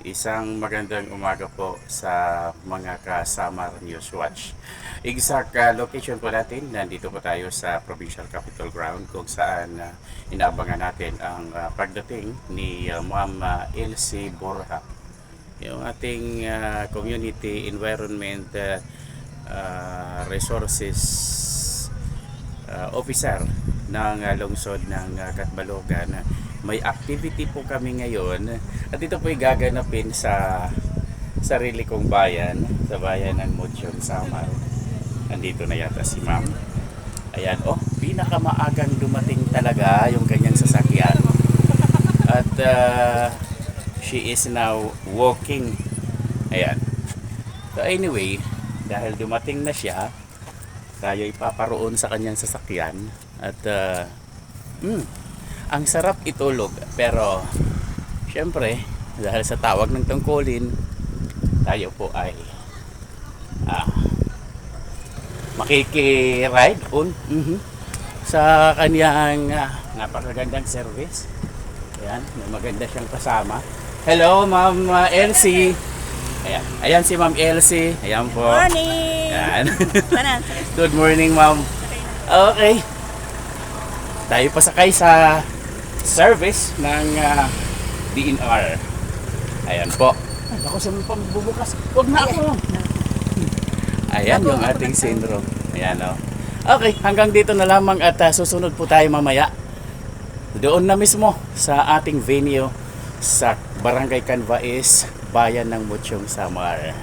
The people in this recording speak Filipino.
Isang magandang umaga po sa mga ka-Samar News Watch. Exact location po natin, nandito po tayo sa Provincial Capitol Ground kung saan inaabangan natin ang pagdating ni Ma'am Elsie Borja, yung ating Community Environment Resources Officer ng lungsod ng Catbalogan. May activity po kami ngayon at ito po ay gaganapin sa sarili kong bayan, sa bayan ng Muchong, Samar. Andito na yata si ma'am. Ayan, pinakamaagang dumating talaga yung kanyang sasakyan. At she is now walking. Ayan. So anyway, dahil dumating na siya, tayo ipaparoon sa kanyang sasakyan. At ang sarap itulog, pero syempre dahil sa tawag ng tungkulin, tayo po ay makikiride on sa kanyang napakagandang service. Ayan, may maganda siyang kasama. Hello Ma'am Elsie. Ayan si Ma'am Elsie. Ayan po. Morning! Ayan. Good morning Ma'am. Okay, tayo pasakay sa service ng DNR. Ayan po. Ay, ako sa mga pambubukas. Huwag na ako. Ayan yung ating syndrome. Ayan o. Okay, hanggang dito na lamang at susunod po tayo mamaya. Doon na mismo sa ating venue sa Barangay Canvais, Bayan ng Muchong, Samar.